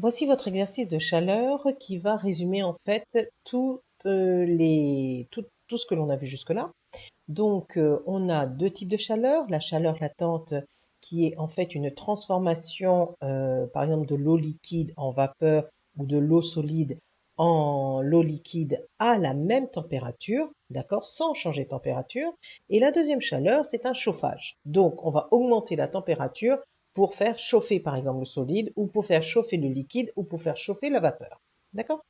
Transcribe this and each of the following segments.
Voici votre exercice de chaleur qui va résumer en fait tout ce que l'on a vu jusque-là. Donc, on a deux types de chaleur. La chaleur latente qui est en fait une transformation, par exemple, de l'eau liquide en vapeur ou de l'eau solide en l'eau liquide à la même température, d'accord, sans changer de température. Et la deuxième chaleur, c'est un chauffage. Donc, on va augmenter la température pour faire chauffer, par exemple, le solide ou pour faire chauffer le liquide ou pour faire chauffer la vapeur. D'accord?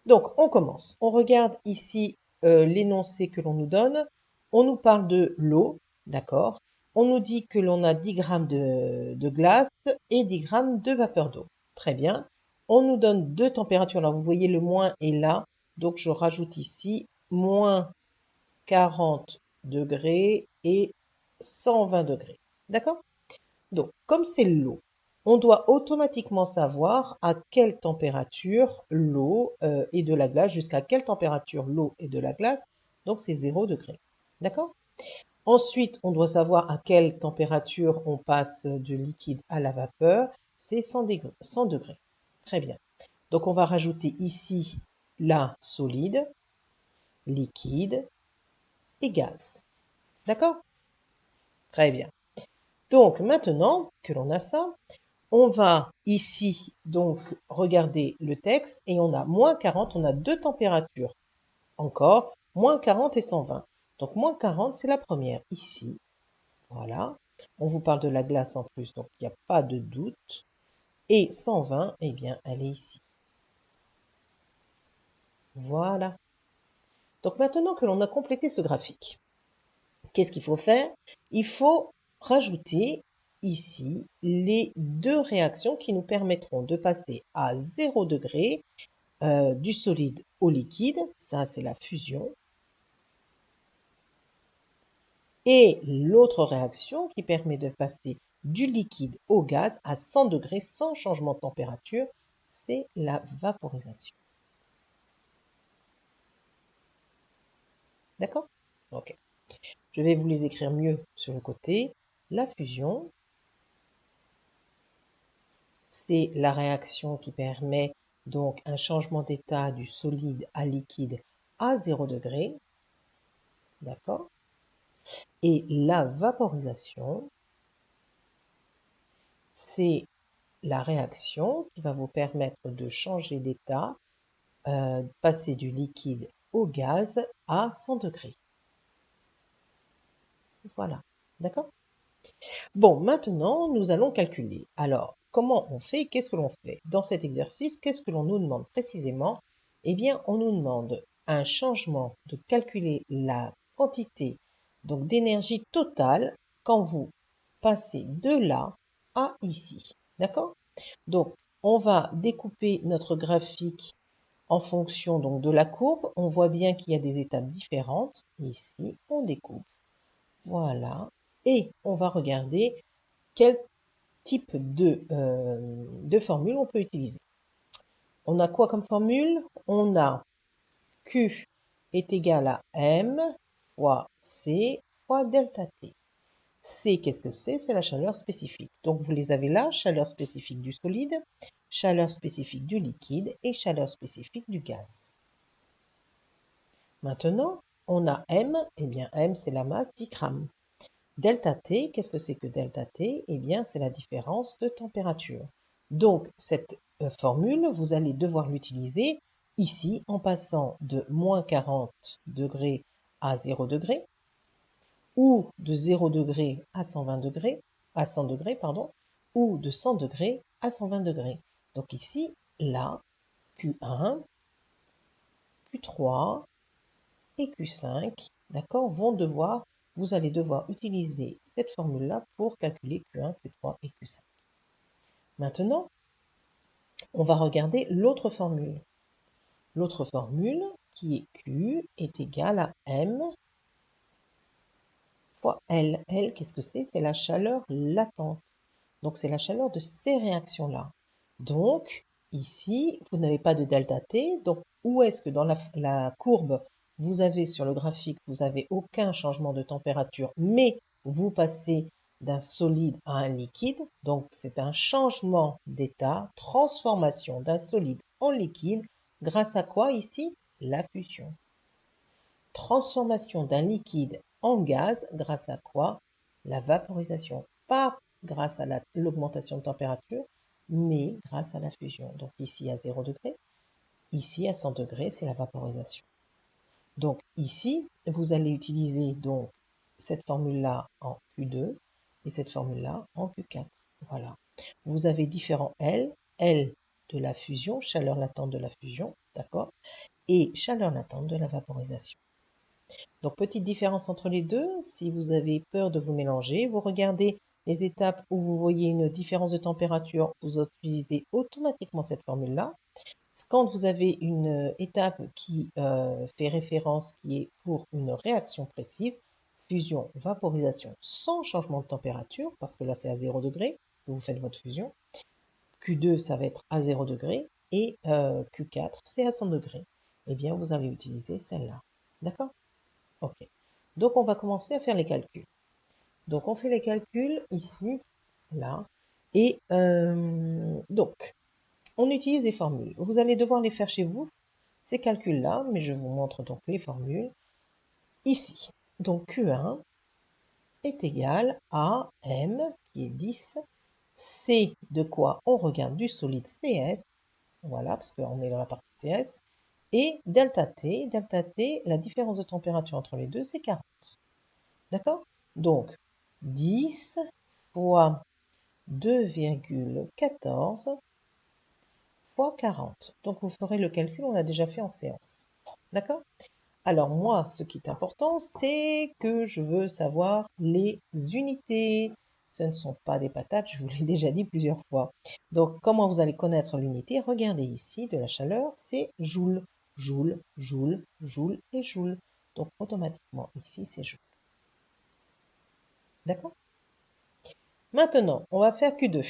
Donc, on commence. On regarde ici l'énoncé que l'on nous donne. On nous parle de l'eau, d'accord? On nous dit que l'on a 10 grammes de glace et 10 grammes de vapeur d'eau. Très bien. On nous donne deux températures. Alors, vous voyez, le moins est là. Donc, je rajoute ici moins 40 degrés et 120 degrés. D'accord? Donc, comme c'est l'eau, on doit automatiquement savoir à quelle température l'eau est de la glace, jusqu'à quelle température l'eau est de la glace. Donc, c'est 0 degré. D'accord? Ensuite, on doit savoir à quelle température on passe du liquide à la vapeur. C'est 100 degrés. 100 degrés. Très bien. Donc, on va rajouter ici la solide, liquide et gaz. D'accord? Très bien. Donc, maintenant que l'on a ça, on va ici donc regarder le texte et on a moins 40, on a deux températures encore, moins 40 et 120. Donc moins 40, c'est la première ici. Voilà. On vous parle de la glace en plus, donc il n'y a pas de doute. Et 120, eh bien, elle est ici. Voilà. Donc maintenant que l'on a complété ce graphique, qu'est-ce qu'il faut faire? Il faut rajouter ici les deux réactions qui nous permettront de passer à 0 degré du solide au liquide, ça c'est la fusion. Et l'autre réaction qui permet de passer du liquide au gaz à 100 degrés sans changement de température, c'est la vaporisation. D'accord? Ok. Je vais vous les écrire mieux sur le côté. La fusion, c'est la réaction qui permet donc un changement d'état du solide à liquide à 0 degré. D'accord? Et la vaporisation, c'est la réaction qui va vous permettre de changer d'état, passer du liquide au gaz à 100 degrés. Voilà. D'accord? Bon, maintenant, nous allons calculer. Alors, comment on fait? Qu'est-ce que l'on fait? Dans cet exercice, qu'est-ce que l'on nous demande précisément? Eh bien, on nous demande un changement de calculer la quantité donc d'énergie totale quand vous passez de là à ici. D'accord? Donc, on va découper notre graphique en fonction donc de la courbe. On voit bien qu'il y a des étapes différentes. Ici, on découpe. Voilà. Et on va regarder quel type de formule on peut utiliser. On a quoi comme formule? On a Q est égal à M fois C fois delta T. C, qu'est-ce que c'est? C'est la chaleur spécifique. Donc, vous les avez là, chaleur spécifique du solide, chaleur spécifique du liquide et chaleur spécifique du gaz. Maintenant, on a M, eh bien M, c'est la masse 10 grammes. Delta T, qu'est-ce que c'est que delta T? Eh bien, c'est la différence de température. Donc, cette formule, vous allez devoir l'utiliser ici en passant de moins 40 degrés à 0 degré, ou de 0 degré à 120 degrés, à 100 degrés, pardon, ou de 100 degrés à 120 degrés. Donc ici, là, Q1, Q3 et Q5, d'accord, vous allez devoir utiliser cette formule-là pour calculer Q1, Q3 et Q5. Maintenant, on va regarder l'autre formule. L'autre formule, qui est Q, est égale à M fois L. L, qu'est-ce que c'est? C'est la chaleur latente. Donc, c'est la chaleur de ces réactions-là. Donc, ici, vous n'avez pas de delta T. Donc, où est-ce que dans la courbe, vous avez sur le graphique, vous n'avez aucun changement de température, mais vous passez d'un solide à un liquide. Donc, c'est un changement d'état, transformation d'un solide en liquide. Grâce à quoi ici? La fusion. Transformation d'un liquide en gaz. Grâce à quoi? La vaporisation. Pas grâce à l'augmentation de température, mais grâce à la fusion. Donc ici à 0 degré, ici à 100 degrés, c'est la vaporisation. Donc ici, vous allez utiliser donc cette formule-là en Q2 et cette formule-là en Q4. Voilà. Vous avez différents L. L de la fusion, chaleur latente de la fusion, d'accord? Et chaleur latente de la vaporisation. Donc, petite différence entre les deux, si vous avez peur de vous mélanger, vous regardez les étapes où vous voyez une différence de température, vous utilisez automatiquement cette formule-là. Quand vous avez une étape qui fait référence, qui est pour une réaction précise, fusion, vaporisation sans changement de température, parce que là c'est à 0 degré que vous faites votre fusion. Q2, ça va être à 0 degré et Q4, c'est à 100 degrés. Eh bien, vous allez utiliser celle-là. D'accord? Ok. Donc, on va commencer à faire les calculs. Donc, on fait les calculs ici, là. Et donc, on utilise des formules. Vous allez devoir les faire chez vous, ces calculs-là, mais je vous montre donc les formules ici. Donc, Q1 est égal à M, qui est 10. C de quoi? On regarde du solide CS. Voilà, parce qu'on est dans la partie CS. Et delta T, la différence de température entre les deux, c'est 40. D'accord? Donc, 10 fois 2,14 fois 40. Donc, vous ferez le calcul, on l'a déjà fait en séance. D'accord? Alors, moi, ce qui est important, c'est que je veux savoir les unités. Ce ne sont pas des patates, je vous l'ai déjà dit plusieurs fois. Donc, comment vous allez connaître l'unité? Regardez ici, de la chaleur, c'est joule. Joule, joule, joule et joule. Donc, automatiquement, ici, c'est joule. D'accord? Maintenant, on va faire Q2.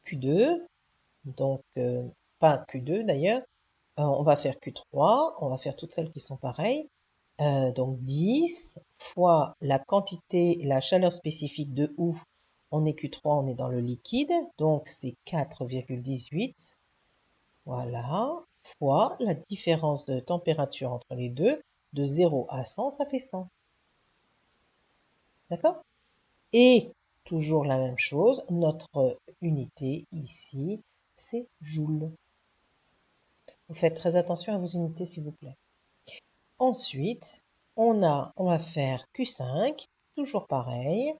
Q2, donc pas Q2 d'ailleurs, on va faire Q3, on va faire toutes celles qui sont pareilles. Donc 10 fois la quantité, la chaleur spécifique de où on est Q3, on est dans le liquide, donc c'est 4,18. Voilà, fois la différence de température entre les deux, de 0 à 100, ça fait 100. D'accord? Et toujours la même chose, notre unité ici, c'est joule. Vous faites très attention à vos unités, s'il vous plaît. Ensuite, on va faire Q5, toujours pareil.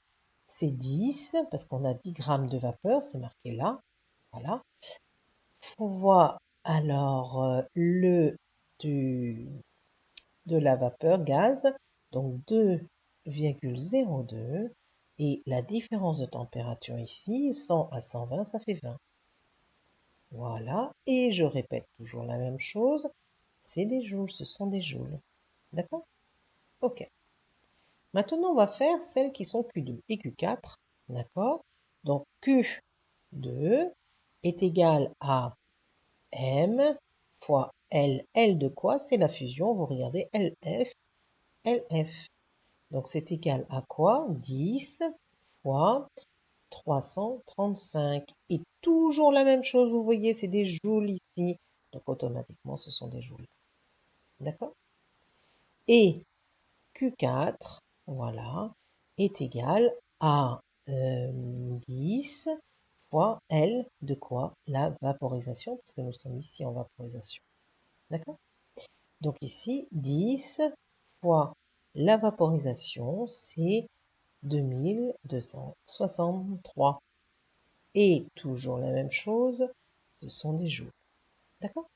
C'est 10, parce qu'on a 10 grammes de vapeur, c'est marqué là. Voilà. On voit alors de la vapeur gaz, donc 2,02. Et la différence de température ici, 100 à 120, ça fait 20. Voilà. Et je répète toujours la même chose. C'est des joules, ce sont des joules. D'accord? Ok. Maintenant, on va faire celles qui sont Q2 et Q4. D'accord? Donc, Q2 est égal à M fois L. L de quoi? C'est la fusion. Vous regardez LF, LF. Donc, c'est égal à quoi? 10 fois 335. Et toujours la même chose, vous voyez, c'est des joules ici. Donc, automatiquement, ce sont des joules. D'accord? Et Q4, voilà, est égal à 10 fois L de quoi? La vaporisation, parce que nous sommes ici en vaporisation. D'accord? Donc ici, 10 fois la vaporisation, c'est 2263. Et toujours la même chose, ce sont des joules. D'accord?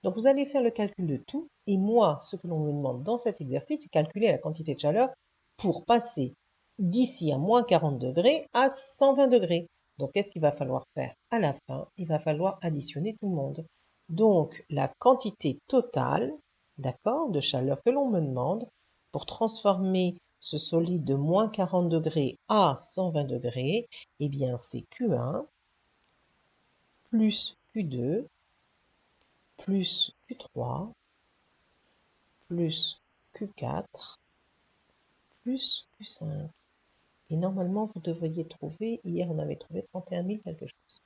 Donc vous allez faire le calcul de tout. Et moi, ce que l'on me demande dans cet exercice, c'est calculer la quantité de chaleur pour passer d'ici à moins 40 degrés à 120 degrés. Donc qu'est-ce qu'il va falloir faire? À la fin, il va falloir additionner tout le monde. Donc la quantité totale, d'accord, de chaleur que l'on me demande pour transformer ce solide de moins 40 degrés à 120 degrés, eh bien c'est Q1 plus Q2 plus Q3 plus Q4 plus Q5. Et normalement, vous devriez trouver, hier on avait trouvé 31 000 quelque chose.